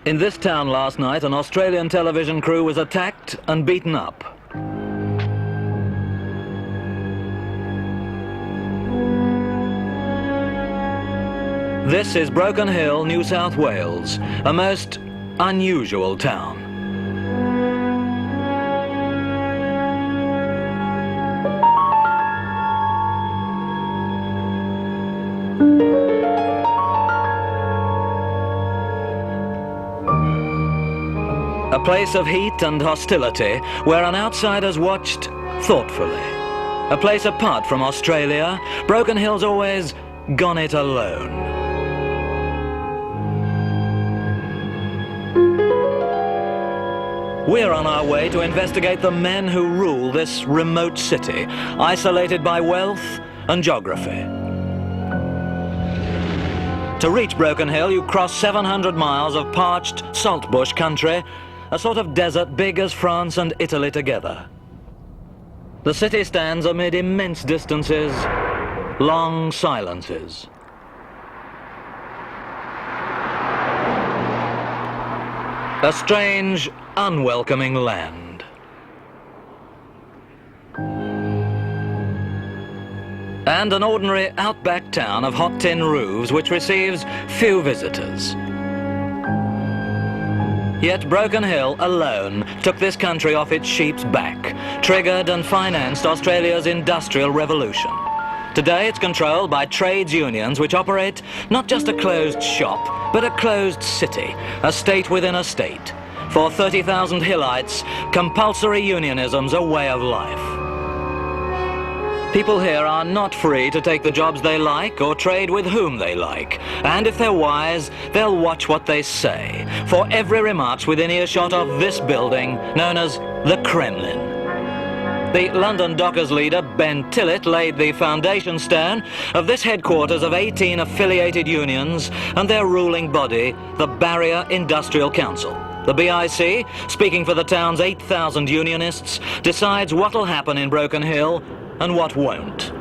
In this town last night, an Australian television crew was attacked and beaten up. This is Broken Hill, New South Wales, a most unusual town. A place of heat and hostility where an outsider's watched thoughtfully. A place apart from Australia, Broken Hill's always gone it alone. We're on our way to investigate the men who rule this remote city, isolated by wealth and geography. To reach Broken Hill, you cross 700 miles of parched saltbush country, a sort of desert big as France and Italy together. The city stands amid immense distances, long silences. A strange, unwelcoming land. And an ordinary outback town of hot tin roofs which receives few visitors. Yet Broken Hill alone took this country off its sheep's back, triggered and financed Australia's industrial revolution. Today it's controlled by trades unions which operate not just a closed shop, but a closed city, a state within a state. For 30,000 Hillites, compulsory unionism's a way of life. People here are not free to take the jobs they like or trade with whom they like. And if they're wise, they'll watch what they say. For every remark's within earshot of this building, known as the Kremlin. The London Dockers leader, Ben Tillett, laid the foundation stone of this headquarters of 18 affiliated unions and their ruling body, the Barrier Industrial Council. The BIC, speaking for the town's 8,000 unionists, decides what'll happen in Broken Hill and what won't.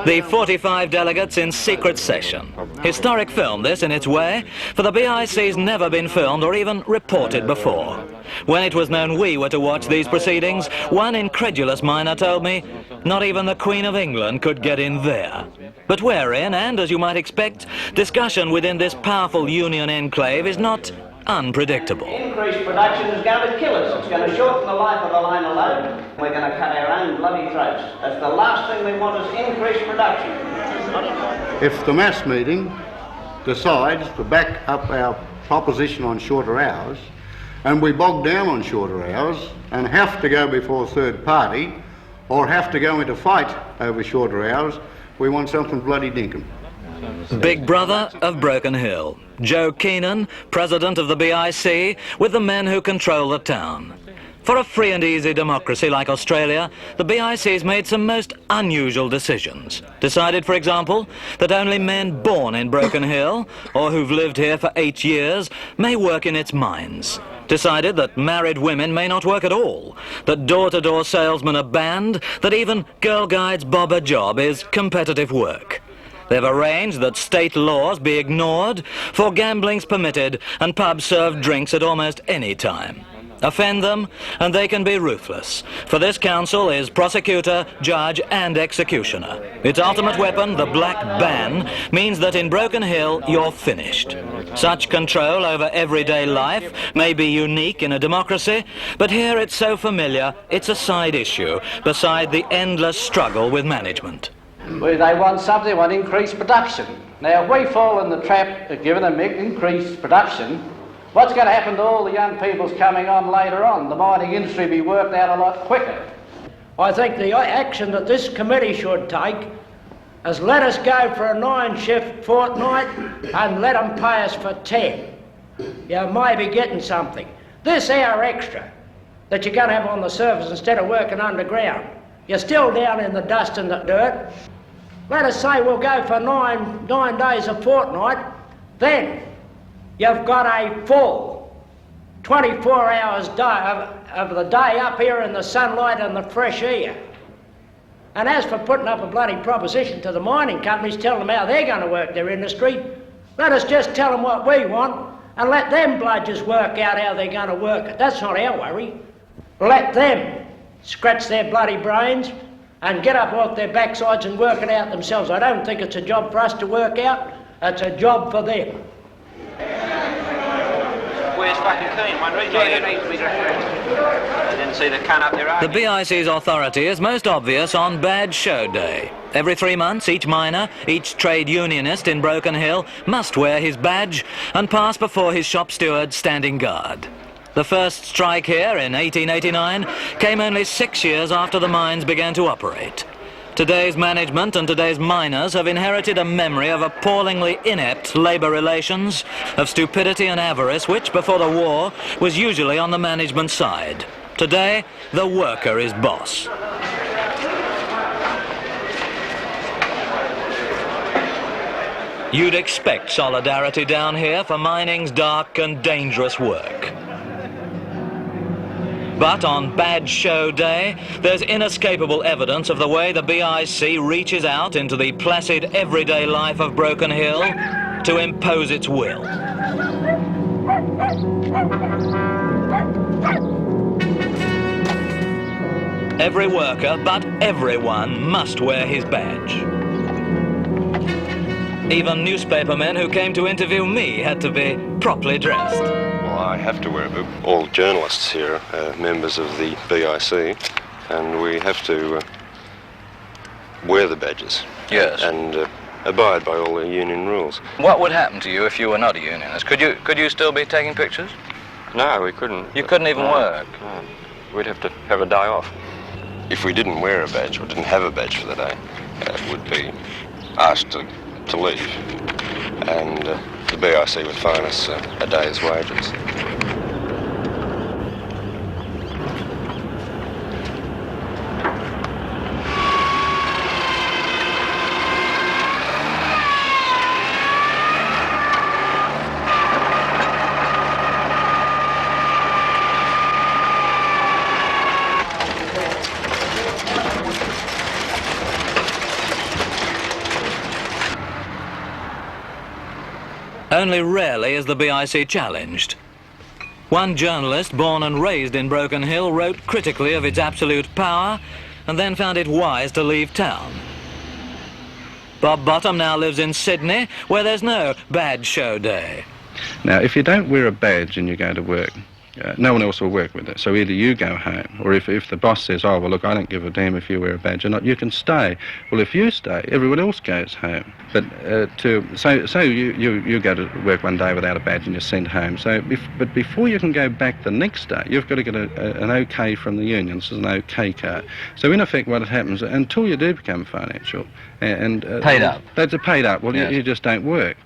The 45 delegates in secret session. Historic film, this, in its way, for the BIC's never been filmed or even reported before. When it was known we were to watch these proceedings, one incredulous miner told me not even the Queen of England could get in there. But we're in, and as you might expect, discussion within this powerful union enclave is not unpredictable. Increased production is going to kill us. It's going to shorten the life of the line of load. We're going to cut our own bloody throats. That's the last thing we want is increased production. If the mass meeting decides to back up our proposition on shorter hours, and we bog down on shorter hours and have to go before a third party or have to go into fight over shorter hours, we want something bloody dinkum. Big brother of Broken Hill, Joe Keenan, president of the BIC, with the men who control the town. For a free and easy democracy like Australia, the BIC's made some most unusual decisions. Decided, for example, that only men born in Broken Hill, or who've lived here for 8 years, may work in its mines. Decided that married women may not work at all, that door-to-door salesmen are banned, that even Girl Guides Bob a job is competitive work. They've arranged that state laws be ignored, for gambling's permitted and pubs serve drinks at almost any time. Offend them and they can be ruthless, for this council is prosecutor, judge and executioner. Its ultimate weapon, the black ban, means that in Broken Hill you're finished. Such control over everyday life may be unique in a democracy, but here it's so familiar it's a side issue beside the endless struggle with management. Well, they want something, they want increased production. Now, if we fall in the trap of giving them increased production, what's going to happen to all the young people's coming on later on? The mining industry will be worked out a lot quicker. I think the action that this committee should take is let us go for a 9-shift fortnight and let them pay us for 10. You may be getting something. This hour extra that you're going to have on the surface instead of working underground, you're still down in the dust and the dirt. Let us say we'll go for nine days a fortnight, then you've got a full 24 hours of the day up here in the sunlight and the fresh air. And as for putting up a bloody proposition to the mining companies, telling them how they're going to work their industry, let us just tell them what we want, and let them bludgers work out how they're going to work it. That's not our worry. Let them scratch their bloody brains and get up off their backsides and work it out themselves. I don't think it's a job for us to work out. It's a job for them. Where's fucking Keane? One reason I didn't see the can up there. The BIC's authority is most obvious on Badge Show Day. Every 3 months, each miner, each trade unionist in Broken Hill must wear his badge and pass before his shop steward standing guard. The first strike here in 1889 came only 6 years after the mines began to operate. Today's management and today's miners have inherited a memory of appallingly inept labour relations, of stupidity and avarice which, before the war, was usually on the management side. Today, the worker is boss. You'd expect solidarity down here for mining's dark and dangerous work. But on Badge Show Day, there's inescapable evidence of the way the BIC reaches out into the placid everyday life of Broken Hill to impose its will. Every worker, but everyone, must wear his badge. Even newspapermen who came to interview me had to be properly dressed. I have to wear a boot. All journalists here are members of the BIC, and we have to wear the badges. Yes. And abide by all the union rules. What would happen to you if you were not a unionist? Could you still be taking pictures? No, we couldn't. You couldn't even work? No. We'd have to have a day off. If we didn't wear a badge or didn't have a badge for the day, would be asked to leave. And the BIC would fine us a day's wages. Only rarely is the BIC challenged. One journalist, born and raised in Broken Hill, wrote critically of its absolute power and then found it wise to leave town. Bob Bottom now lives in Sydney, where there's no Badge Show Day. Now, if you don't wear a badge and you go to work, no one else will work with it. So either you go home, or if the boss says, oh, well, look, I don't give a damn if you wear a badge or not, you can stay. Well, if you stay, everyone else goes home. But so you go to work one day without a badge and you're sent home. But before you can go back the next day, you've got to get an OK from the union. This is an OK card. So in effect, what happens, until you do become financial and paid up. That's a paid up. Well, yes. you just don't work.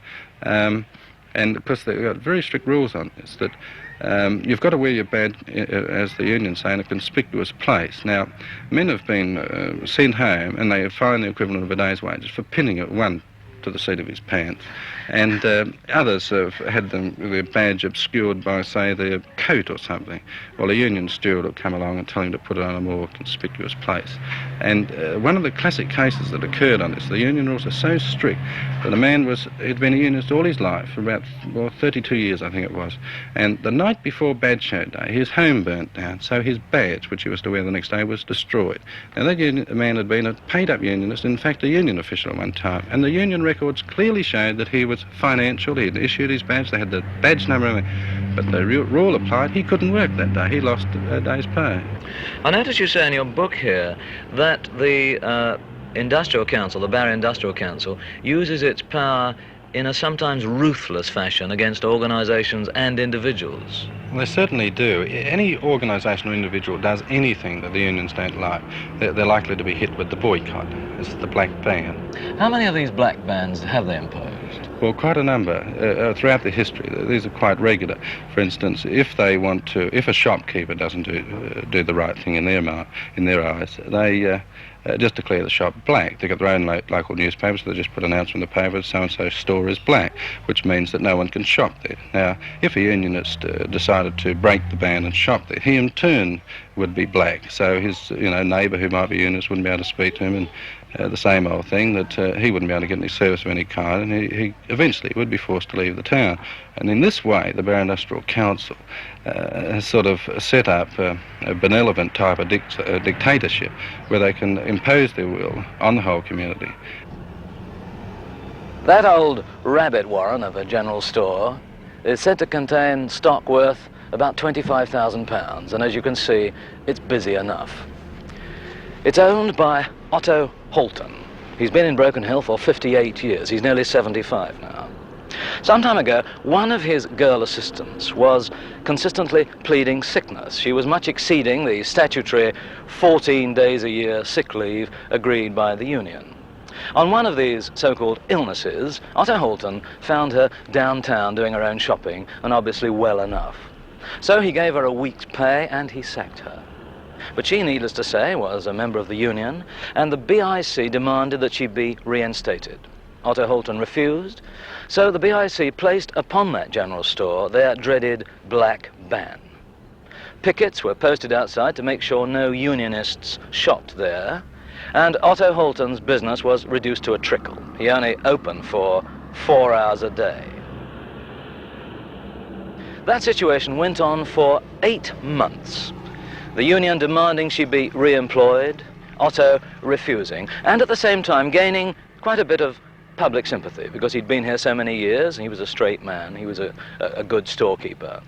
And of course, they've got very strict rules on this, that you've got to wear your badge, as the union say, in a conspicuous place. Now, men have been sent home and they have fined the equivalent of a day's wages for pinning it one to the seat of his pants. And others have had their badge obscured by, say, their coat or something. Well, a union steward will come along and tell him to put it on a more conspicuous place. And one of the classic cases that occurred on this, the union rules are so strict that a man he'd been a unionist all his life, for about 32 years, I think it was. And the night before Badge Show Day, his home burnt down, so his badge, which he was to wear the next day, was destroyed. Now, that man had been a paid-up unionist, in fact, a union official at one time, and the union records clearly showed that he was financial. He had issued his badge, they had the badge number, but the rule applied. He couldn't work that day. He lost a day's pay. I notice you say in your book here that the Industrial Council, the Barry Industrial Council, uses its power in a sometimes ruthless fashion against organisations and individuals. Well, they certainly do. Any organisation or individual does anything that the unions don't like, they're likely to be hit with the boycott. It's the black ban. How many of these black bans have they imposed? Well, quite a number throughout the history. These are quite regular. For instance, if a shopkeeper doesn't do the right thing in their eyes, just declare the shop black. They've got their own local newspapers, so they just put an announcement in the paper, so-and-so store is black, which means that no one can shop there. Now, if a unionist decided to break the ban and shop there, he in turn would be black. So his neighbour who might be unionist wouldn't be able to speak to him, and the same old thing, that he wouldn't be able to get any service of any kind, and he eventually would be forced to leave the town. And in this way, the Barra Industrial Council has sort of set up a benevolent type of dictatorship where they can impose their will on the whole community. That old rabbit warren of a general store is said to contain stock worth about £25,000, and as you can see, it's busy enough. It's owned by Otto Holton. He's been in Broken Hill for 58 years. He's nearly 75 now. Some time ago, one of his girl assistants was consistently pleading sickness. She was much exceeding the statutory 14 days a year sick leave agreed by the union. On one of these so-called illnesses, Otto Holton found her downtown doing her own shopping, and obviously well enough. So he gave her a week's pay and he sacked her. But she, needless to say, was a member of the union, and the BIC demanded that she be reinstated. Otto Holton refused, so the BIC placed upon that general store their dreaded black ban. Pickets were posted outside to make sure no unionists shopped there, and Otto Holton's business was reduced to a trickle. He only opened for 4 hours a day. That situation went on for 8 months. The union demanding she be re-employed, Otto refusing, and at the same time gaining quite a bit of public sympathy because he'd been here so many years and he was a straight man, he was a good storekeeper.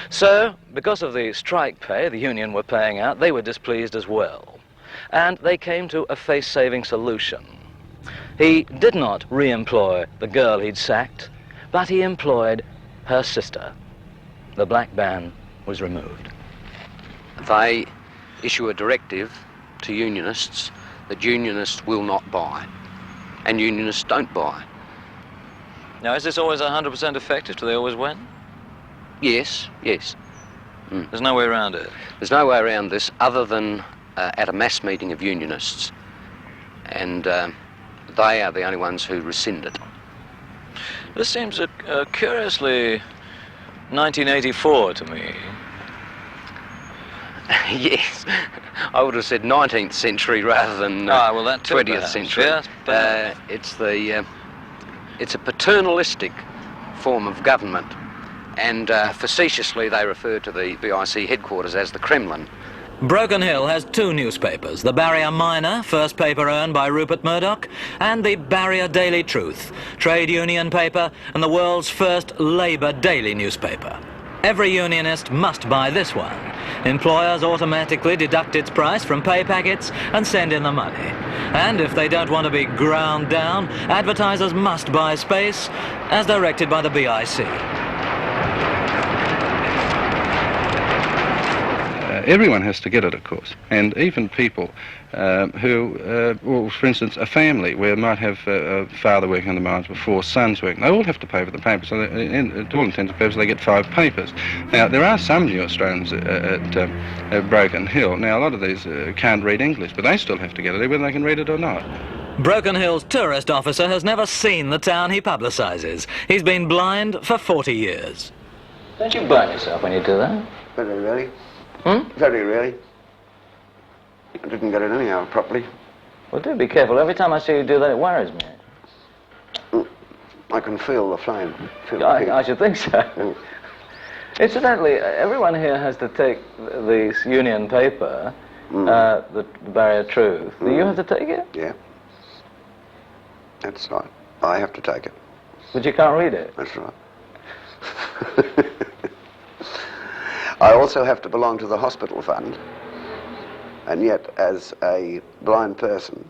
So, because of the strike pay the union were paying out, they were displeased as well. And they came to a face-saving solution. He did not re-employ the girl he'd sacked, but he employed her sister. The black ban was removed. They issue a directive to unionists that unionists will not buy, and unionists don't buy. Now, is this always 100% effective? Do they always win? Yes. There's no way around it. There's no way around this other than at a mass meeting of unionists, and they are the only ones who rescind it. This seems curiously 1984 to me. Yes, I would have said 19th century rather than well, that too, 20th perhaps. century. Yes, it's a paternalistic form of government, and facetiously they refer to the BIC headquarters as the Kremlin. Broken Hill has 2 newspapers, the Barrier Miner, first paper owned by Rupert Murdoch, and the Barrier Daily Truth, trade union paper and the world's first Labour daily newspaper. Every unionist must buy this one. Employers automatically deduct its price from pay packets and send in the money. And if they don't want to be ground down, advertisers must buy space, as directed by the BIC. Everyone has to get it, of course, and even people who, for instance, a family where might have a father working on the mines with 4 sons working, they all have to pay for the paper, so to all intents and purposes they get 5 papers. Now, there are some New Australians at Broken Hill. Now, a lot of these can't read English, but they still have to get it, whether they can read it or not. Broken Hill's tourist officer has never seen the town he publicises. He's been blind for 40 years. Don't you burn yourself when you do that? Very rarely. Very rarely. I didn't get it anyhow properly. Well, do be careful. Every time I see you do that, it worries me. I can feel the flame. I should think so. Incidentally, everyone here has to take the union paper, the Barrier Truth. Do you have to take it? Yeah. That's right. I have to take it. But you can't read it? That's right. I also have to belong to the hospital fund, and yet as a blind person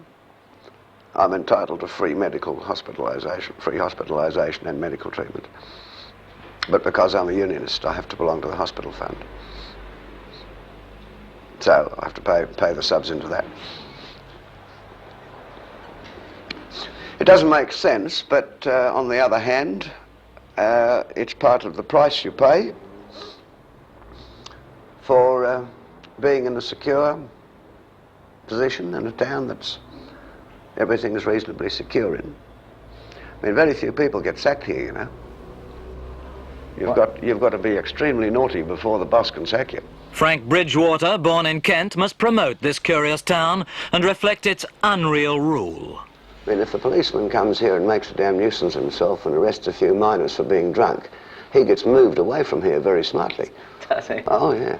I'm entitled to free hospitalisation and medical treatment. But because I'm a unionist I have to belong to the hospital fund. So I have to pay the subs into that. It doesn't make sense, but on the other hand it's part of the price you pay for being in a secure, position in a town that's everything is reasonably secure in. I mean, very few people get sacked here, you know. You've got to be extremely naughty before the boss can sack you. Frank Bridgewater, born in Kent, must promote this curious town and reflect its unreal rule. I mean, if the policeman comes here and makes a damn nuisance of himself and arrests a few miners for being drunk, he gets moved away from here very smartly. Does he? Oh, yeah.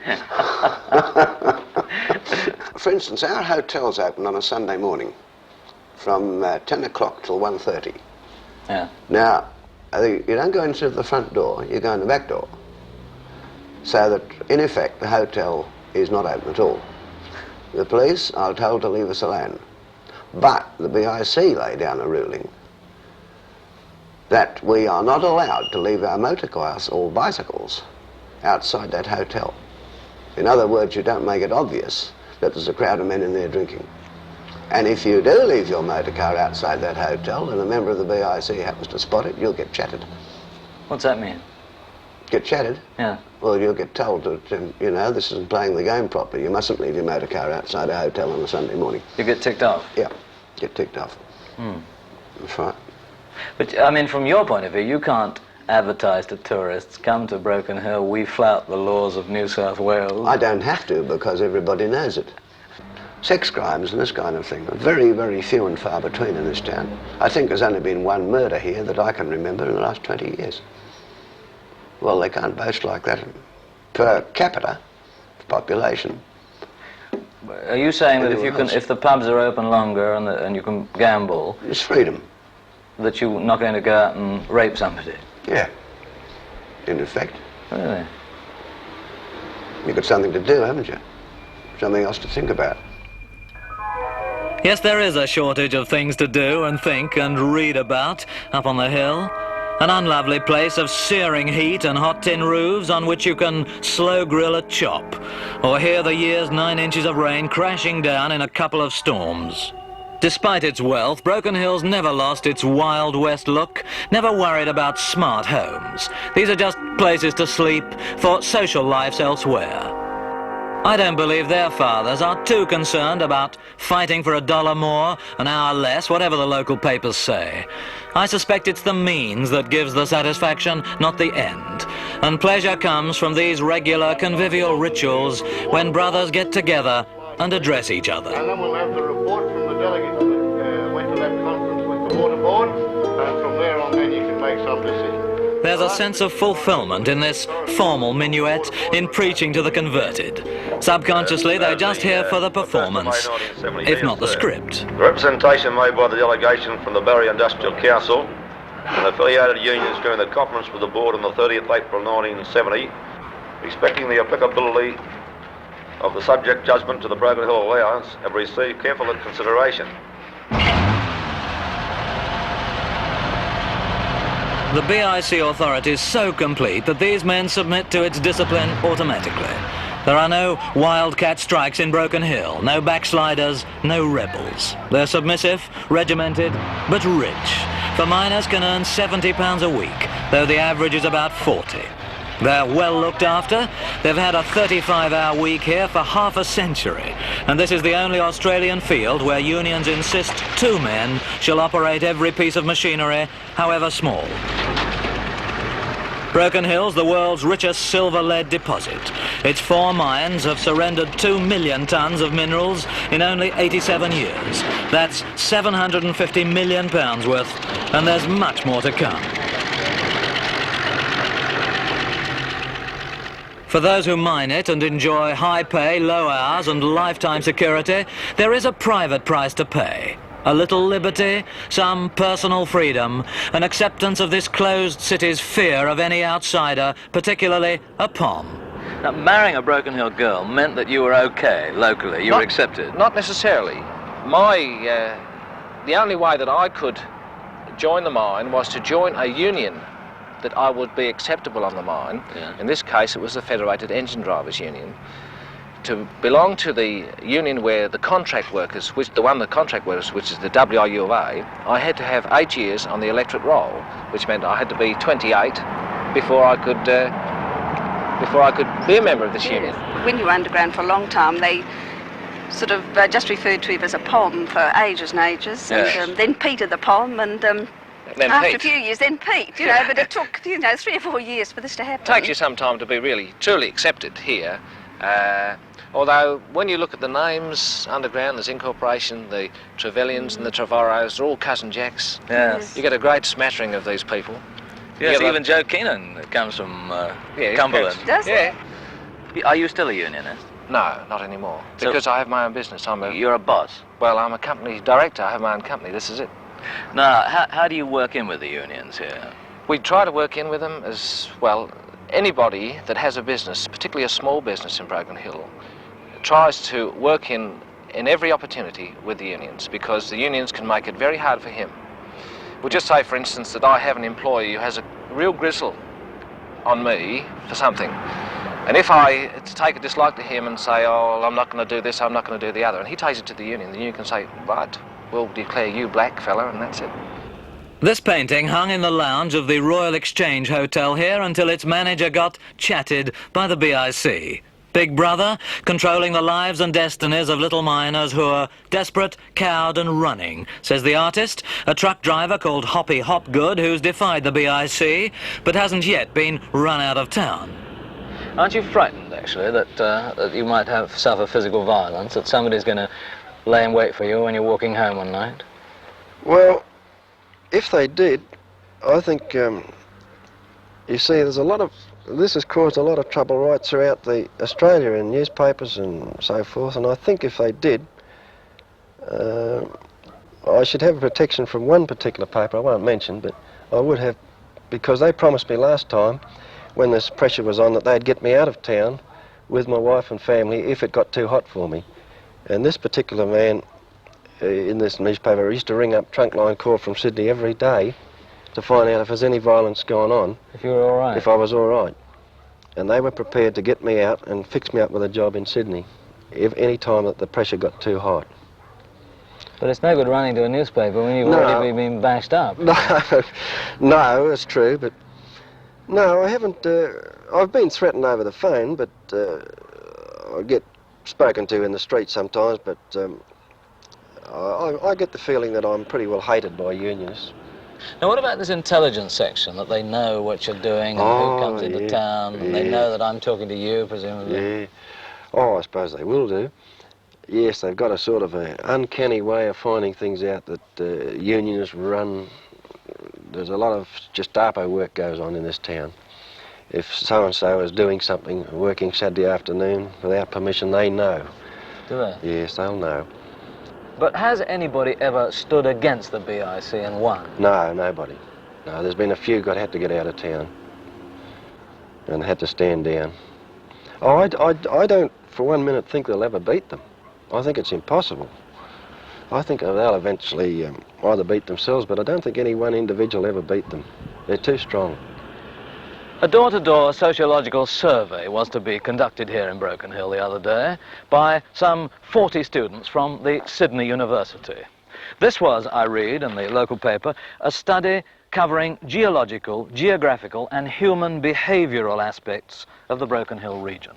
For instance, our hotel's open on a Sunday morning from 10 o'clock till 1:30. Yeah. Now, you don't go into the front door, you go in the back door. So that, in effect, the hotel is not open at all. The police are told to leave us alone. But the BIC lay down a ruling that we are not allowed to leave our motor cars or bicycles outside that hotel. In other words, you don't make it obvious that there's a crowd of men in there drinking. And if you do leave your motor car outside that hotel and a member of the BIC happens to spot it, you'll get chatted. What's that mean? Get chatted? Yeah. Well, you'll get told that, you know, this isn't playing the game properly. You mustn't leave your motor car outside a hotel on a Sunday morning. You get ticked off? Yeah, get ticked off. That's right. But, I mean, from your point of view, you can't advertise to tourists, come to Broken Hill, we flout the laws of New South Wales. I don't have to, because everybody knows it. Sex crimes and this kind of thing are very, very few and far between in this town. I think there's only been one murder here that I can remember in the last 20 years. Well, they can't boast like that per capita population. Are you saying that if the pubs are open longer and you can gamble, it's freedom, that you're not going to go out and rape somebody? Yeah, in effect. Really? You've got something to do, haven't you? Something else to think about. Yes, there is a shortage of things to do and think and read about up on the hill. An unlovely place of searing heat and hot tin roofs on which you can slow grill a chop, or hear the year's 9 inches of rain crashing down in a couple of storms. Despite its wealth, Broken Hill's never lost its Wild West look, never worried about smart homes. These are just places to sleep for social lives elsewhere. I don't believe their fathers are too concerned about fighting for $1 more, an hour less, whatever the local papers say. I suspect it's the means that gives the satisfaction, not the end. And pleasure comes from these regular convivial rituals when brothers get together and address each other. And then we'll have the report from the delegates that went to that conference with the water board, and from there on then you can make some decision. There's a sense of fulfillment in this formal minuet in preaching to the converted. Subconsciously, they're just here for the performance, if not the script. The representation made by the delegation from the Barrier Industrial Council and affiliated unions during the conference with the board on the 30th April 1970, respecting the applicability of the subject judgment to the Broken Hill Alliance, have received careful consideration. The BIC authority is so complete that these men submit to its discipline automatically. There are no wildcat strikes in Broken Hill, no backsliders, no rebels. They're submissive, regimented, but rich. For miners can earn £70 a week, though the average is about 40. They're well looked after. They've had a 35-hour week here for half a century. And this is the only Australian field where unions insist 2 men shall operate every piece of machinery, however small. Broken Hill's the world's richest silver-lead deposit. Its 4 mines have surrendered 2 million tonnes of minerals in only 87 years. That's £750 million worth, and there's much more to come. For those who mine it and enjoy high pay, low hours and lifetime security, there is a private price to pay. A little liberty, some personal freedom, an acceptance of this closed city's fear of any outsider, particularly a POM. Now, marrying a Broken Hill girl meant that you were okay locally, you were accepted? Not necessarily. The only way that I could join the mine was to join a union that I would be acceptable on the mine. Yeah. In this case, it was the Federated Engine Drivers Union. To belong to the union where the contract workers, which is the WIUA, I had to have 8 years on the electorate roll, which meant I had to be 28 before I could be a member of this union. When you were underground for a long time, they sort of just referred to him as a poem for ages and ages, Yes. and then Peter the poem, and Then after Pete. a few years, then Pete, you know, but it took, you know, 3 or 4 years for this to happen. It takes you some time to be really, truly accepted here. Although, when you look at the names underground, there's Incorporation, the Trevelyan's and the Trevorrows, they're all cousin Jacks. Yes. You get a great smattering of these people. Yes, Yeah, even Joe Keenan comes from Yeah, Cumberland. Does he? Yeah. Are you still a unionist? No, not anymore. So- Because I have my own business. You're a boss. Well, I'm a company director. I have my own company. This is it. Now, how do you work in with the unions here? We try to work in with them as well. Anybody that has a business, particularly a small business in Broken Hill, tries to work in every opportunity with the unions, because the unions can make it very hard for him. We'll just say, for instance, that I have an employee who has a real gristle on me for something. And if I take a dislike to him and say, oh, I'm not going to do this, I'm not going to do the other, and he takes it to the union can say, right, we'll declare you black fella, and that's it. This painting hung in the lounge of the Royal Exchange Hotel here until its manager got chatted by the BIC. Big Brother, controlling the lives and destinies of little miners who are desperate, cowed and running, says the artist, a truck driver called Hoppy Hopgood, who's defied the BIC, but hasn't yet been run out of town. Aren't you frightened, actually, that you might have suffer physical violence, that somebody's going to lay in wait for you when you're walking home one night? Well, if they did, I think, you see, there's a lot of, this has caused a lot of trouble right throughout Australia in newspapers and so forth, and I think if they did, I should have protection from one particular paper I won't mention, but I would have, because they promised me last time, when this pressure was on, that they'd get me out of town with my wife and family if it got too hot for me. And this particular man in this newspaper used to ring up Trunkline Corps from Sydney every day to find out if there's any violence going on. If you were all right. If I was all right. And they were prepared to get me out and fix me up with a job in Sydney if any time that the pressure got too hot. But it's no good running to a newspaper when you've already been bashed up. No, it's true, but no, I haven't. I've been threatened over the phone, but I get spoken to in the street sometimes, but I get the feeling that I'm pretty well hated by unionists. Now, what about this intelligence section, that they know what you're doing and who comes into town, and they know that I'm talking to you, presumably? Yeah. Oh, I suppose they will do. Yes, they've got a sort of an uncanny way of finding things out that unionists run. There's a lot of Gestapo work goes on in this town. If so-and-so is doing something, working Saturday afternoon without permission, they know. Do they? Yes, they'll know. But has anybody ever stood against the BIC and won? No, nobody. No, there's been a few had to get out of town and had to stand down. Oh, I don't for 1 minute think they'll ever beat them. I think it's impossible. I think they'll eventually either beat themselves, but I don't think any one individual ever beat them. They're too strong. A door-to-door sociological survey was to be conducted here in Broken Hill the other day by some 40 students from the Sydney University. This was, I read in the local paper, a study covering geological, geographical and human behavioural aspects of the Broken Hill region.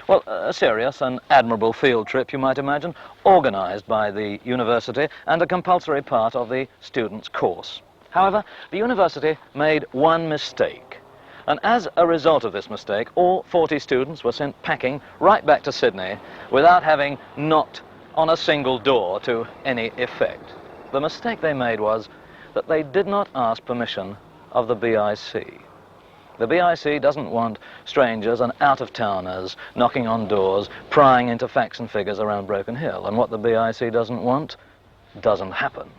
Well, a serious and admirable field trip, you might imagine, organised by the university and a compulsory part of the students' course. However, the university made one mistake. And as a result of this mistake, all 40 students were sent packing right back to Sydney without having knocked on a single door to any effect. The mistake they made was that they did not ask permission of the BIC. The BIC doesn't want strangers and out-of-towners knocking on doors, prying into facts and figures around Broken Hill. And what the BIC doesn't want doesn't happen.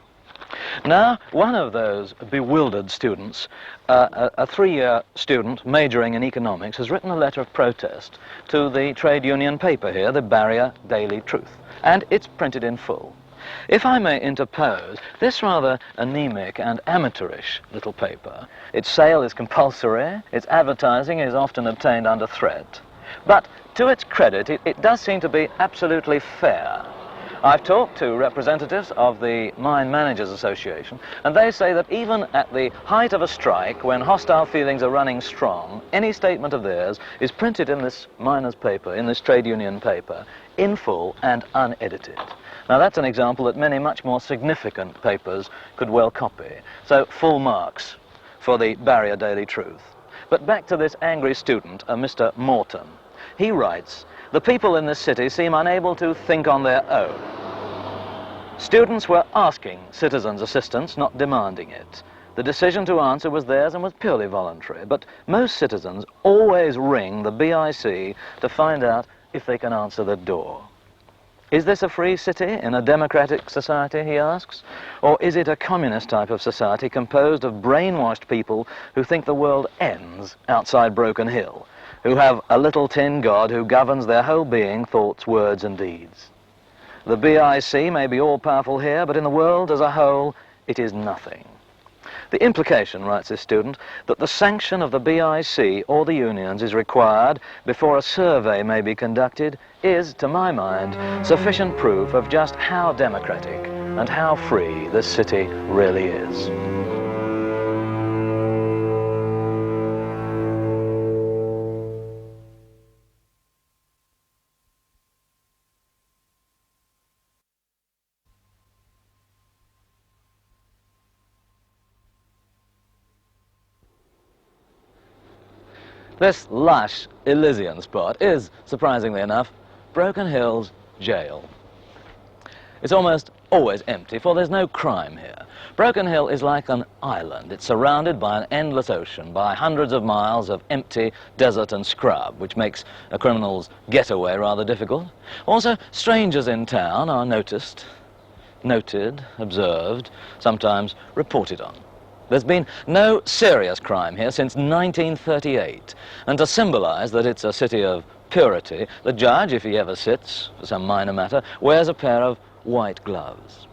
Now, one of those bewildered students, a 3-year student majoring in economics, has written a letter of protest to the trade union paper here, the Barrier Daily Truth, and it's printed in full. If I may interpose, this rather anemic and amateurish little paper, its sale is compulsory, its advertising is often obtained under threat, but to its credit, it does seem to be absolutely fair. I've talked to representatives of the Mine Managers Association, and they say that even at the height of a strike, when hostile feelings are running strong, any statement of theirs is printed in this miners' paper, in this trade union paper, in full and unedited. Now that's an example that many much more significant papers could well copy. So full marks for the Barrier Daily Truth. But back to this angry student, Mr. Morton. He writes, "The people in this city seem unable to think on their own. Students were asking citizens' assistance, not demanding it. The decision to answer was theirs and was purely voluntary. But most citizens always ring the BIC to find out if they can answer the door. Is this a free city in a democratic society, he asks? Or is it a communist type of society composed of brainwashed people who think the world ends outside Broken Hill, who have a little tin god who governs their whole being, thoughts, words and deeds? The BIC may be all-powerful here, but in the world as a whole, it is nothing." The implication, writes this student, that the sanction of the BIC or the unions is required before a survey may be conducted is, to my mind, sufficient proof of just how democratic and how free this city really is. This lush Elysian spot is, surprisingly enough, Broken Hill's jail. It's almost always empty, for there's no crime here. Broken Hill is like an island. It's surrounded by an endless ocean, by hundreds of miles of empty desert and scrub, which makes a criminal's getaway rather difficult. Also, strangers in town are noticed, noted, observed, sometimes reported on. There's been no serious crime here since 1938, and to symbolize that it's a city of purity, the judge, if he ever sits for some minor matter, wears a pair of white gloves.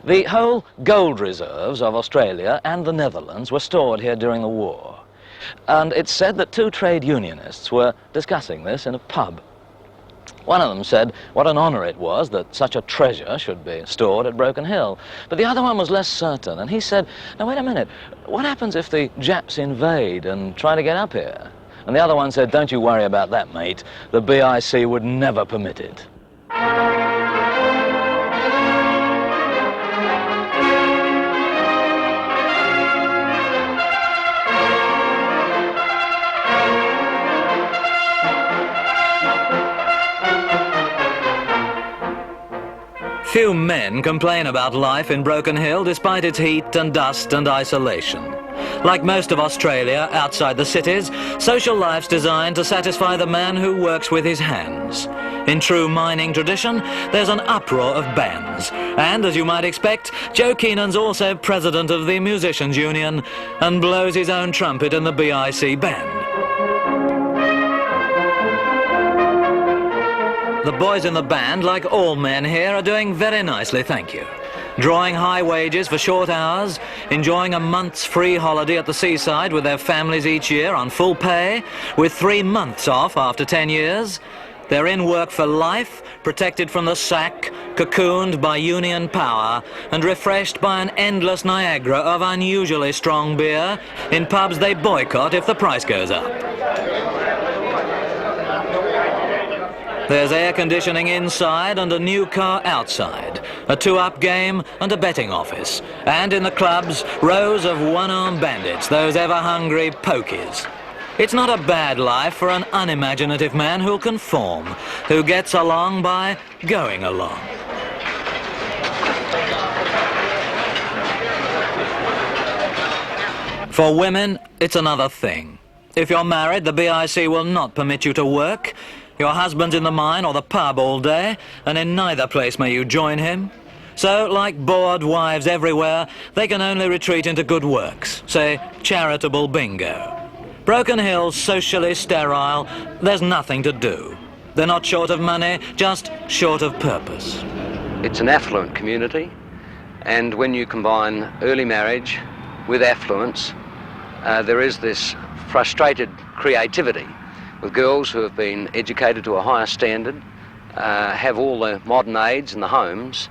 The whole gold reserves of Australia and the Netherlands were stored here during the war, and it's said that two trade unionists were discussing this in a pub. One of them said what an honour it was that such a treasure should be stored at Broken Hill. But the other one was less certain, and he said, "Now wait a minute, what happens if the Japs invade and try to get up here?" And the other one said, "Don't you worry about that, mate. The BIC would never permit it." Few men complain about life in Broken Hill despite its heat and dust and isolation. Like most of Australia outside the cities, social life's designed to satisfy the man who works with his hands. In true mining tradition, there's an uproar of bands. And as you might expect, Joe Keenan's also president of the Musicians' Union and blows his own trumpet in the BIC band. The boys in the band, like all men here, are doing very nicely, thank you. Drawing high wages for short hours, enjoying a month's free holiday at the seaside with their families each year on full pay, with 3 months off after 10 years. They're in work for life, protected from the sack, cocooned by union power, and refreshed by an endless Niagara of unusually strong beer in pubs they boycott if the price goes up. There's air conditioning inside and a new car outside, a 2-up game and a betting office, and in the clubs, rows of one-armed bandits, those ever-hungry pokies. It's not a bad life for an unimaginative man who'll conform, who gets along by going along. For women, it's another thing. If you're married, the BIC will not permit you to work. Your husband's in the mine or the pub all day, and in neither place may you join him. So, like bored wives everywhere, they can only retreat into good works, say charitable bingo. Broken Hill's socially sterile, there's nothing to do. They're not short of money, just short of purpose. It's an affluent community, and when you combine early marriage with affluence, there is this frustrated creativity with girls who have been educated to a higher standard, have all the modern aids in the homes,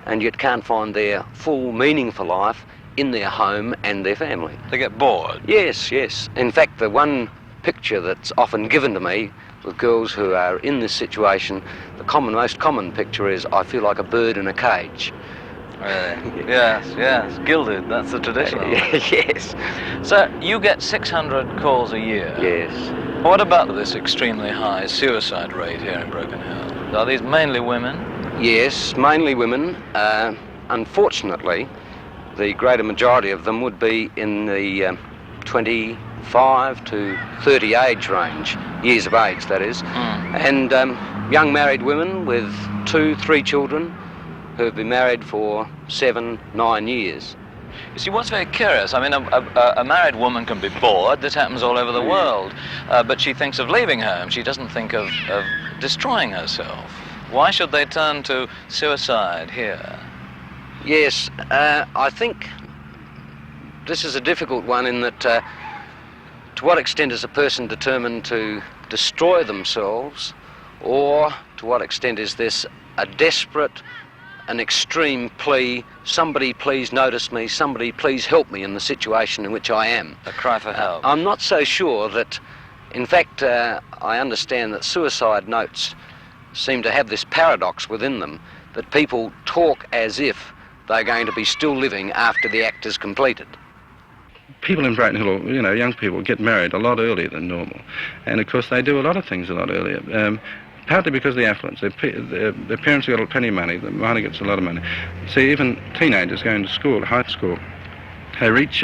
and yet can't find their full meaning for life in their home and their family. They get bored. Yes, yes. In fact, the one picture that's often given to me with girls who are in this situation, the most common picture is, I feel like a bird in a cage. Really? Yes, gilded, that's the traditional. Yes. So you get 600 calls a year. Yes. What about this extremely high suicide rate here in Broken Hill? Are these mainly women? Yes, mainly women. Unfortunately, the greater majority of them would be in the 25 to 30 age range, years of age that is, and young married women with 2, 3 children who have been married for 7, 9 years. You see, what's very curious, I mean, a married woman can be bored, this happens all over the world, but she thinks of leaving home, she doesn't think of destroying herself. Why should they turn to suicide here? Yes, I think this is a difficult one in that to what extent is a person determined to destroy themselves, or to what extent is this a desperate, an extreme plea, somebody please notice me, somebody please help me in the situation in which I am. A cry for help. I'm not so sure that, in fact, I understand that suicide notes seem to have this paradox within them, that people talk as if they're going to be still living after the act is completed. People in Broken Hill, you know, young people get married a lot earlier than normal. And of course they do a lot of things a lot earlier. Partly because of the affluence. Their parents have got plenty of money, the mother gets a lot of money. See, even teenagers going to school, high school, they reach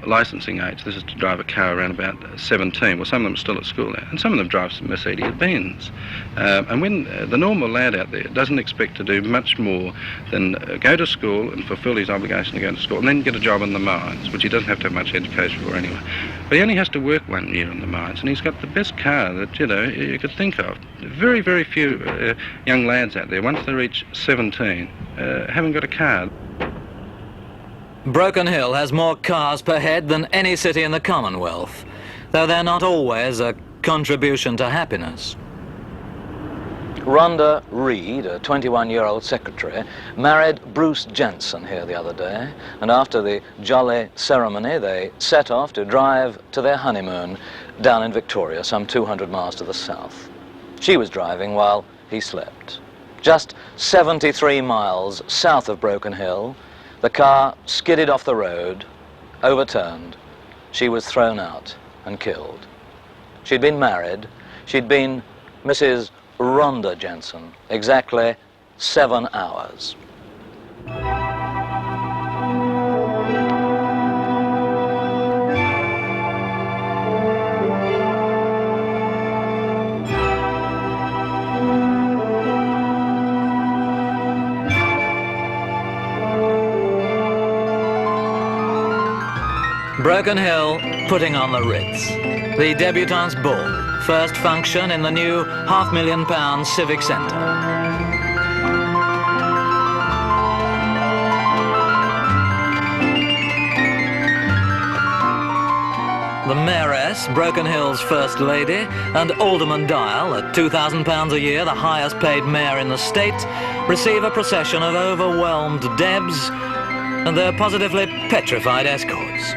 licensing age. This is to drive a car around about 17. Well, some of them are still at school now, and some of them drive some Mercedes-Benz. And when the normal lad out there doesn't expect to do much more than go to school and fulfil his obligation to go to school, and then get a job in the mines, which he doesn't have to have much education for anyway. But he only has to work 1 year in the mines, and he's got the best car that, you know, you could think of. Very, very few young lads out there, once they reach 17, haven't got a car. Broken Hill has more cars per head than any city in the Commonwealth, though they're not always a contribution to happiness. Rhonda Reed, a 21-year-old secretary, married Bruce Jensen here the other day, and after the jolly ceremony they set off to drive to their honeymoon down in Victoria, some 200 miles to the south. She was driving while he slept. Just 73 miles south of Broken Hill, the car skidded off the road, overturned. She was thrown out and killed. She'd been married. She'd been Mrs. Rhonda Jensen, exactly 7 hours. Broken Hill putting on the Ritz. The debutante's ball, first function in the new £500,000 civic centre. The Mayoress, Broken Hill's First Lady, and Alderman Dial, at £2,000 a year, the highest paid mayor in the state, receive a procession of overwhelmed Debs and their positively petrified escorts.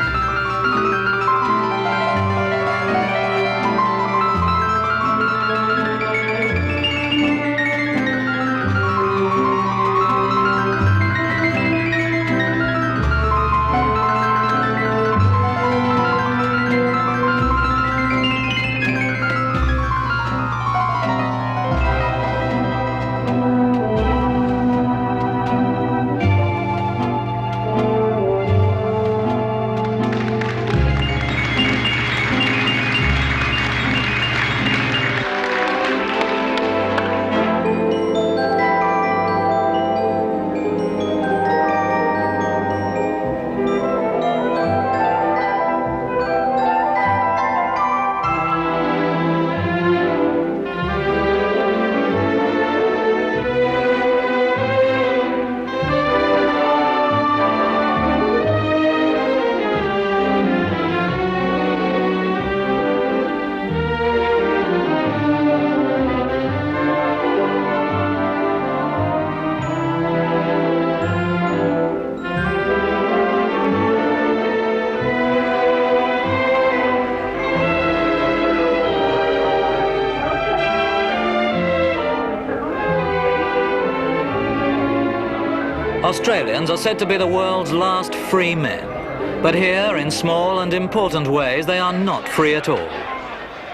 Australians are said to be the world's last free men. But here, in small and important ways, they are not free at all.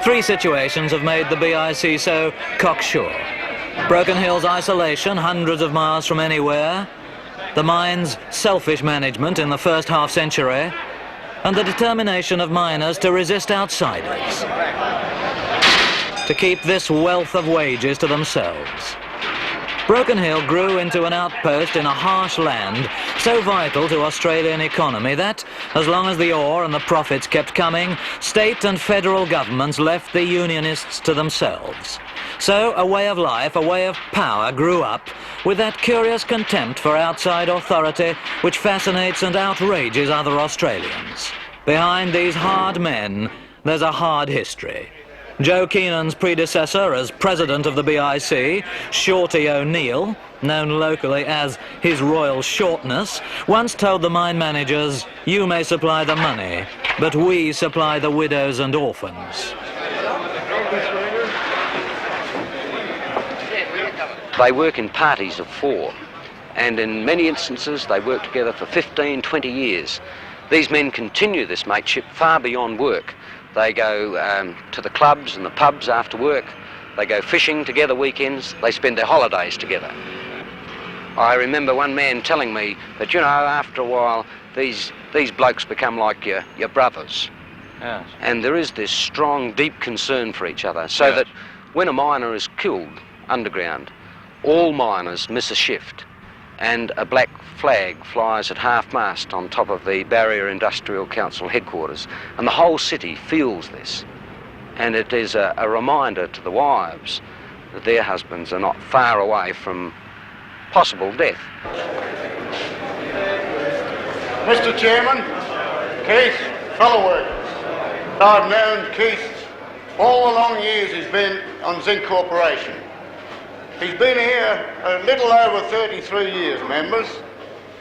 Three situations have made the BIC so cocksure. Broken Hill's isolation, hundreds of miles from anywhere, the mine's selfish management in the first half-century, and the determination of miners to resist outsiders, to keep this wealth of wages to themselves. Broken Hill grew into an outpost in a harsh land so vital to Australian economy that, as long as the ore and the profits kept coming, state and federal governments left the unionists to themselves. So a way of life, a way of power grew up with that curious contempt for outside authority which fascinates and outrages other Australians. Behind these hard men, there's a hard history. Joe Keenan's predecessor as president of the BIC, Shorty O'Neill, known locally as His Royal Shortness, once told the mine managers, "You may supply the money, but we supply the widows and orphans." They work in parties of 4, and in many instances they work together for 15, 20 years. These men continue this mateship far beyond work. They go to the clubs and the pubs after work. They go fishing together weekends. They spend their holidays together. I remember one man telling me that, you know, after a while, these blokes become like your brothers. Yes. And there is this strong, deep concern for each other, so that when a miner is killed underground, all miners miss a shift, and a black flag flies at half-mast on top of the Barrier Industrial Council headquarters, and the whole city feels this. And it is a reminder to the wives that their husbands are not far away from possible death. Mr. Chairman, Keith, fellow workers, I've known Keith all the long years he's been on Zinc Corporation. He's been here a little over 33 years, members.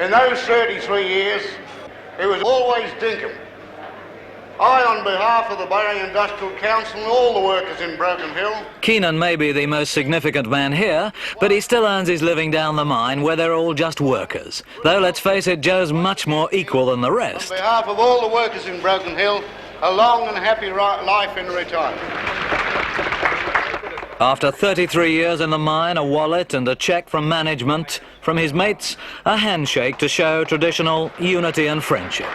In those 33 years, he was always dinkum. I, on behalf of the Barrier Industrial Council and all the workers in Broken Hill... Keenan may be the most significant man here, but he still earns his living down the mine where they're all just workers. Though, let's face it, Joe's much more equal than the rest. On behalf of all the workers in Broken Hill, a long and happy life in retirement. After 33 years in the mine, a wallet and a cheque from management. From his mates, a handshake to show traditional unity and friendship.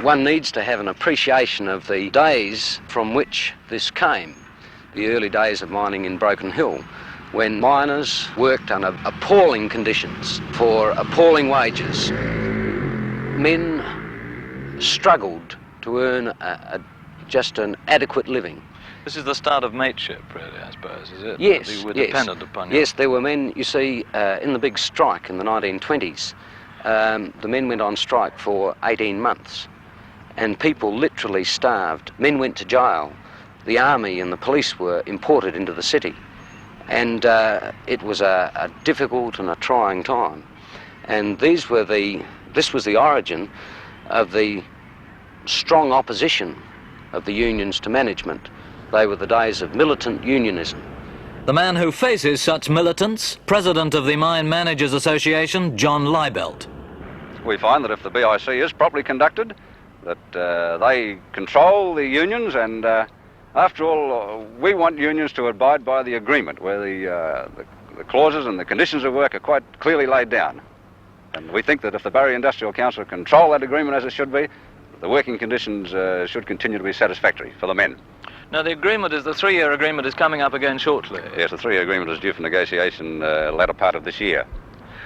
One needs to have an appreciation of the days from which this came, the early days of mining in Broken Hill, when miners worked under appalling conditions for appalling wages. Men struggled to earn just an adequate living. This is the start of mateship, really, I suppose, is it? Yes, They were yes. dependent upon you. Yes, there were men, you see, in the big strike in the 1920s, the men went on strike for 18 months, and people literally starved. Men went to jail. The army and the police were imported into the city, and it was a difficult and a trying time. And this was the origin of the strong opposition of the unions to management. They were the days of militant unionism. The man who faces such militants, president of the Mine Managers Association, John Liebelt. We find that if the BIC is properly conducted, that they control the unions, and after all, we want unions to abide by the agreement, where the clauses and the conditions of work are quite clearly laid down. And we think that if the Barrier Industrial Council control that agreement as it should be, the working conditions should continue to be satisfactory for the men. Now, the 3-year agreement is coming up again shortly. Yes, the 3-year agreement is due for negotiation latter part of this year.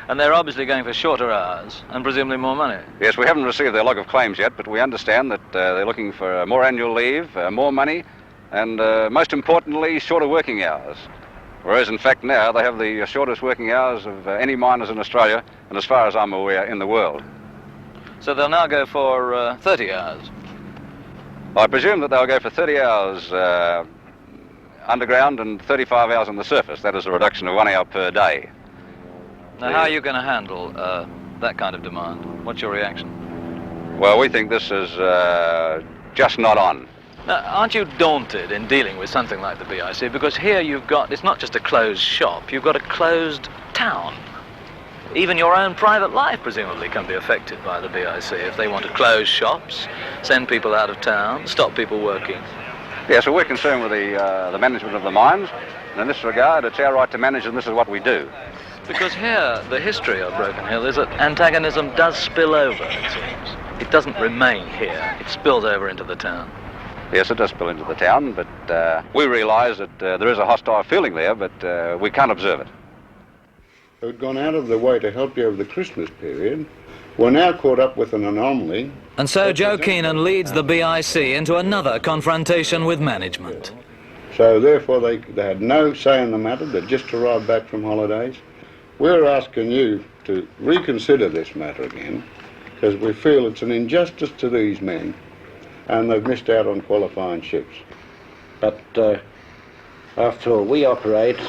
And they're obviously going for shorter hours and presumably more money. Yes, we haven't received their log of claims yet, but we understand that they're looking for more annual leave, more money, and most importantly, shorter working hours. Whereas, in fact, now they have the shortest working hours of any miners in Australia, and as far as I'm aware, in the world. So they'll now go for 30 hours. I presume that they'll go for 30 hours underground and 35 hours on the surface. That is a reduction of 1 hour per day. Now, how are you going to handle that kind of demand? What's your reaction? Well, we think this is just not on. Now, aren't you daunted in dealing with something like the BIC? Because here you've got, it's not just a closed shop, you've got a closed town. Even your own private life presumably can be affected by the BIC if they want to close shops, send people out of town, stop people working. Yeah, so we're concerned with the management of the mines, and in this regard it's our right to manage, and this is what we do. Because here, the history of Broken Hill is that antagonism does spill over, it seems. It doesn't remain here, it spills over into the town. Yes, it does spill into the town, but we realise that there is a hostile feeling there, but we can't observe it. Who'd gone out of their way to help you over the Christmas period, were now caught up with an anomaly. And so Joe Keenan leads the BIC into another confrontation with management. So therefore they had no say in the matter, they just arrived back from holidays. We're asking you to reconsider this matter again, because we feel it's an injustice to these men, and they've missed out on qualifying ships. But after all, we operate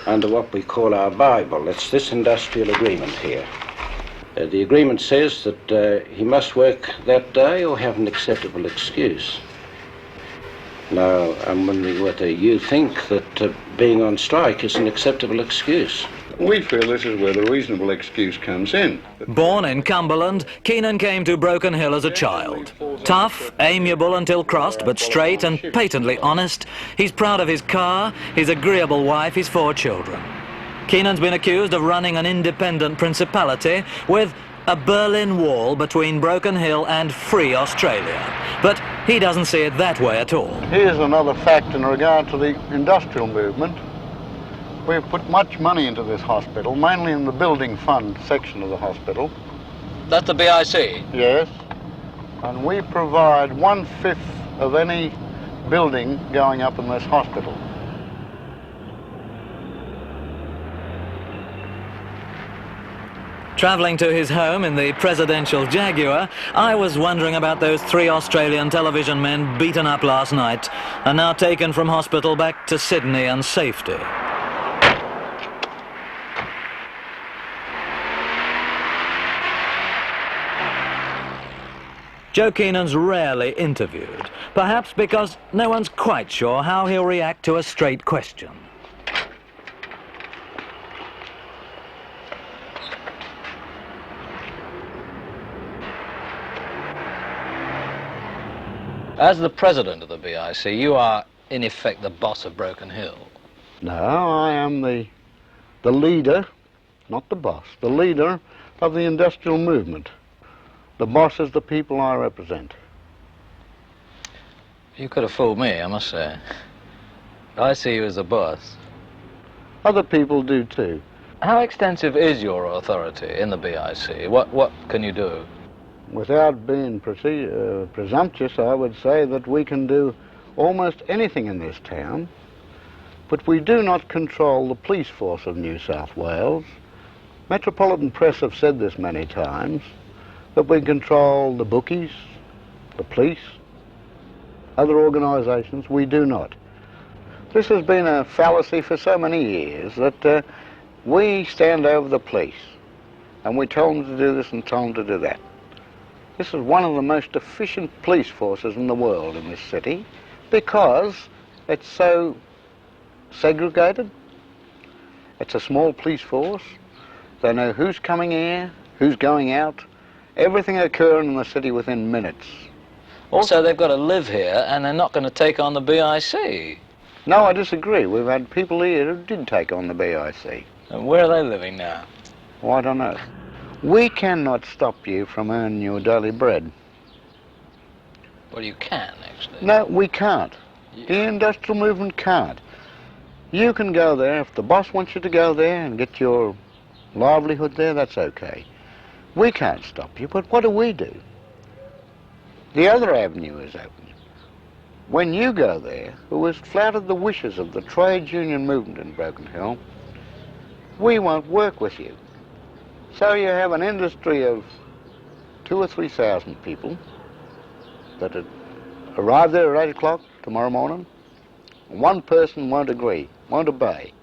under what we call our Bible. It's this industrial agreement here. The agreement says that he must work that day or have an acceptable excuse. Now, I'm wondering whether you think that being on strike is an acceptable excuse. We feel this is where the reasonable excuse comes in. Born in Cumberland, Keenan came to Broken Hill as a child. Tough, amiable until crossed, but straight and patently honest. He's proud of his car, his agreeable wife, his 4 children. Keenan's been accused of running an independent principality with a Berlin Wall between Broken Hill and free Australia. But he doesn't see it that way at all. Here's another fact in regard to the industrial movement. We've put much money into this hospital, mainly in the building fund section of the hospital. That's the BIC? Yes. And we provide 1/5 of any building going up in this hospital. Travelling to his home in the presidential Jaguar, I was wondering about those 3 Australian television men beaten up last night and now taken from hospital back to Sydney and safety. Joe Keenan's rarely interviewed, perhaps because no one's quite sure how he'll react to a straight question. As the president of the BIC, you are, in effect, the boss of Broken Hill. No, I am the leader, not the boss, the leader of the industrial movement. The boss is the people I represent. You could have fooled me, I must say. I see you as the boss. Other people do too. How extensive is your authority in the BIC? What can you do? Without being presumptuous, I would say that we can do almost anything in this town, but we do not control the police force of New South Wales. Metropolitan Press have said this many times, that we control the bookies, the police, other organisations. We do not. This has been a fallacy for so many years that we stand over the police and we tell them to do this and tell them to do that. This is one of the most efficient police forces in the world in this city because it's so segregated. It's a small police force. They know who's coming here, who's going out, everything occurring in the city within minutes. Also, they've got to live here and they're not going to take on the BIC. No, I disagree. We've had people here who did take on the BIC. And where are they living now? Well, I don't know. We cannot stop you from earning your daily bread. Well, you can, actually. No, we can't. The industrial movement can't. You can go there. If the boss wants you to go there and get your livelihood there, that's okay. We can't stop you, but what do? The other avenue is open. When you go there, who has flouted the wishes of the trade union movement in Broken Hill, we won't work with you. So you have an industry of 2,000 or 3,000 people that arrive there at 8 o'clock tomorrow morning. One person won't agree, won't obey.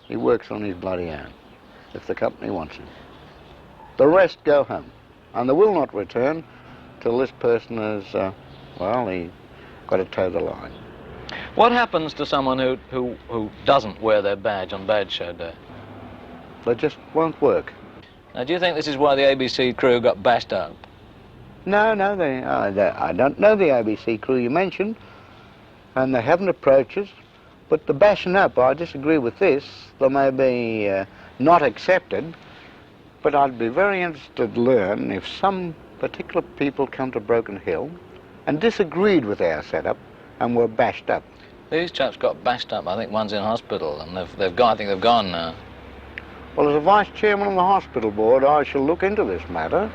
He works on his bloody own, if the company wants him. The rest go home, and they will not return till this person has, well, he got to toe the line. What happens to someone who doesn't wear their badge on badge show day? They just won't work. Now, do you think this is why the ABC crew got bashed up? No, I don't know the ABC crew you mentioned, and they haven't approached us. But the bashing up, I disagree with this. They may be not accepted, but I'd be very interested to learn if some particular people come to Broken Hill and disagreed with our setup and were bashed up. These chaps got bashed up. I think one's in hospital, and they've gone. I think they've gone now. Well, as a vice chairman of the hospital board, I shall look into this matter,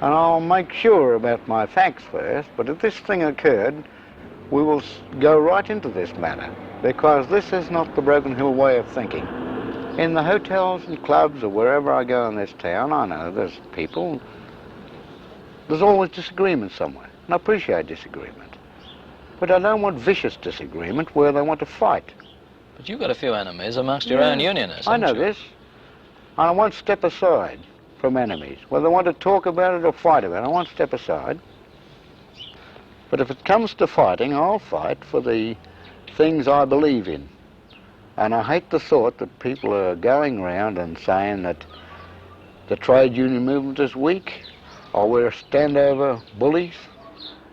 and I'll make sure about my facts first. But if this thing occurred, we will go right into this matter, because this is not the Broken Hill way of thinking. In the hotels and clubs or wherever I go in this town, I know there's people, there's always disagreement somewhere, and I appreciate disagreement. But I don't want vicious disagreement where they want to fight. But you've got a few enemies amongst your own unionists, I know haven't you? this. And I won't step aside from enemies. Whether they want to talk about it or fight about it, I won't step aside. But if it comes to fighting, I'll fight for the things I believe in. And I hate the thought that people are going around and saying that the trade union movement is weak, or we're standover bullies,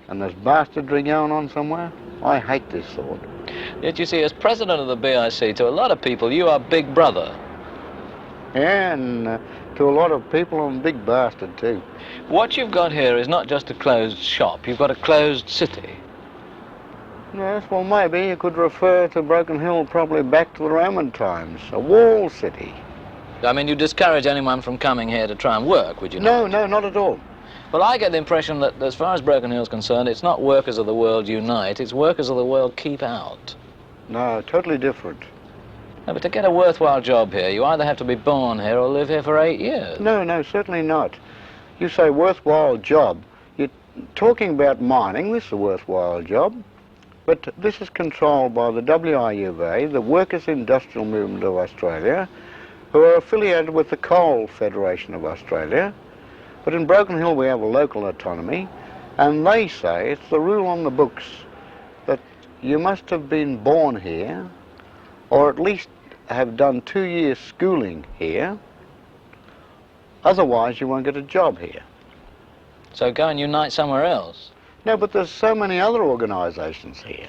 and there's bastardry going on somewhere. I hate this thought. Yet you see, as president of the BIC, to a lot of people, you are big brother. Yeah, and to a lot of people, I'm a big bastard too. What you've got here is not just a closed shop, you've got a closed city. Yes, well, maybe you could refer to Broken Hill probably back to the Roman times, a walled city. I mean, you discourage anyone from coming here to try and work, would you not? No, not at all. Well, I get the impression that as far as Broken Hill is concerned, it's not workers of the world unite, it's workers of the world keep out. No, totally different. No, but to get a worthwhile job here, you either have to be born here or live here for 8 years. No, certainly not. You say worthwhile job. You're talking about mining, this is a worthwhile job. But this is controlled by the WIUV, the Workers' Industrial Movement of Australia, who are affiliated with the Coal Federation of Australia. But in Broken Hill we have a local autonomy, and they say it's the rule on the books that you must have been born here, or at least have done 2 years schooling here, otherwise you won't get a job here. So go and unite somewhere else. No, but there's so many other organisations here.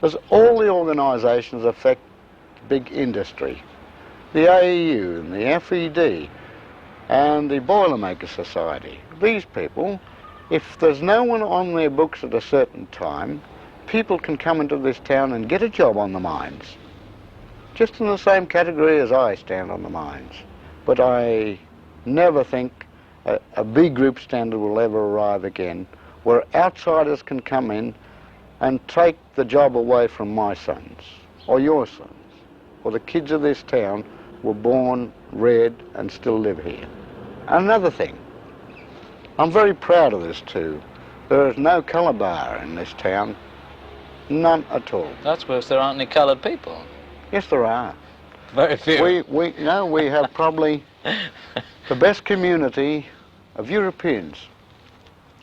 There's all the organisations affect big industry. The AEU and the FED and the Boilermaker Society. These people, if there's no one on their books at a certain time, people can come into this town and get a job on the mines. Just in the same category as I stand on the mines. But I never think a B group standard will ever arrive again, where outsiders can come in and take the job away from my sons, or your sons, or the kids of this town were born, reared, and still live here. And another thing, I'm very proud of this too. There is no colour bar in this town, none at all. That's because there aren't any coloured people. Yes, there are. Very few. We have probably the best community of Europeans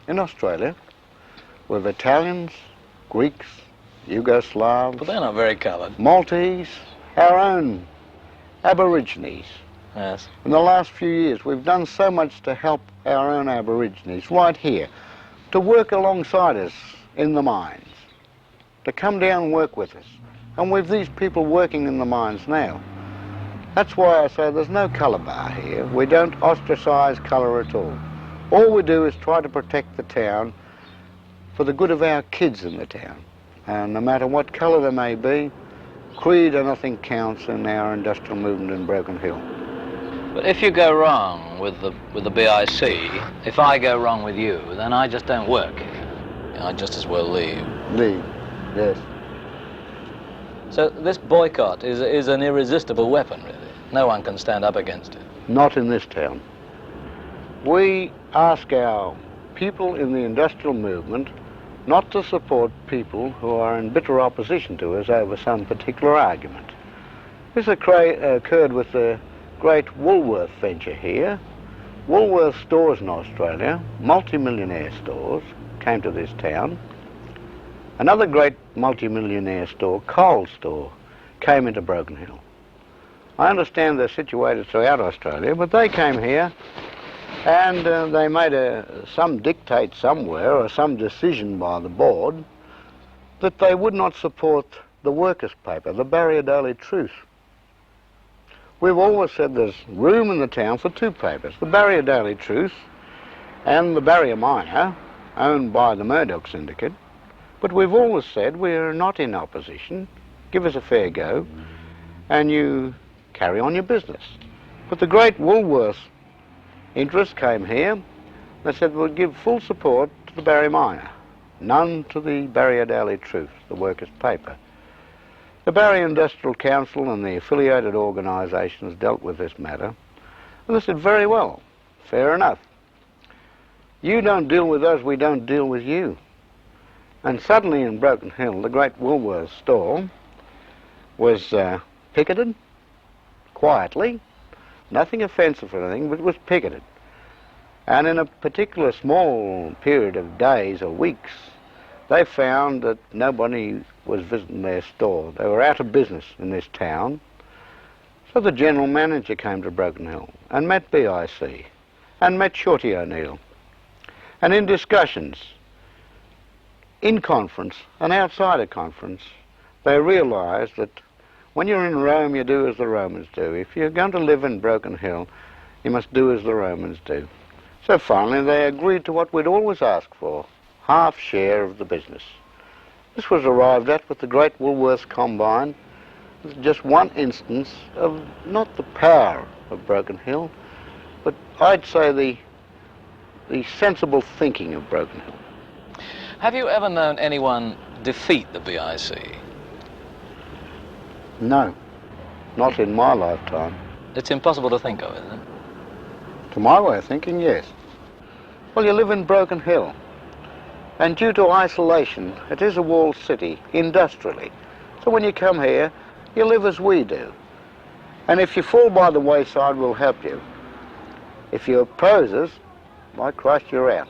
in Australia, with Italians, Greeks, Yugoslavs. But they're not very coloured. Maltese, our own Aborigines. Yes. In the last few years, we've done so much to help our own Aborigines right here, to work alongside us in the mines, to come down and work with us. And we've these people working in the mines now. That's why I say there's no colour bar here. We don't ostracise colour at all. All we do is try to protect the town for the good of our kids in the town. And no matter what colour they may be, creed or nothing counts in our industrial movement in Broken Hill. But if you go wrong with the BIC, if I go wrong with you, then I just don't work here. I just as well leave. Leave, yes. So this boycott is an irresistible weapon, really. No one can stand up against it. Not in this town. We ask our people in the industrial movement not to support people who are in bitter opposition to us over some particular argument. This occurred with the great Woolworth venture here. Woolworth stores in Australia, multi-millionaire stores, came to this town. Another great multi-millionaire store, Coal store, came into Broken Hill. I understand they're situated throughout Australia, but they came here and they made some dictate somewhere or some decision by the board that they would not support the workers' paper, the Barrier Daily Truth. We've always said there's room in the town for two papers, the Barrier Daily Truth and the Barrier Miner, owned by the Murdoch Syndicate. But we've always said we're not in opposition, give us a fair go, and you carry on your business. But the great Woolworths interest came here. They said we'll give full support to the Barrier Miner, none to the Barrier Daily Truth, the workers' paper. The Barrier Industrial Council and the affiliated organisations dealt with this matter, and they said, very well, fair enough. You don't deal with us, we don't deal with you. And suddenly in Broken Hill, the great Woolworths store was picketed, quietly, nothing offensive or anything, but it was picketed. And in a particular small period of days or weeks, they found that nobody was visiting their store. They were out of business in this town. So the general manager came to Broken Hill and met BIC and met Shorty O'Neill. And in discussions, in conference and outside of conference, they realised that when you're in Rome, you do as the Romans do. If you're going to live in Broken Hill, you must do as the Romans do. So finally they agreed to what we'd always asked for, half share of the business. This was arrived at with the great Woolworths Combine. It's just one instance of not the power of Broken Hill, but I'd say the sensible thinking of Broken Hill. Have you ever known anyone defeat the BIC? No, not in my lifetime. It's impossible to think of, isn't it? To my way of thinking, yes. Well, you live in Broken Hill, and due to isolation, it is a walled city, industrially. So when you come here, you live as we do. And if you fall by the wayside, we'll help you. If you oppose us, by Christ, you're out.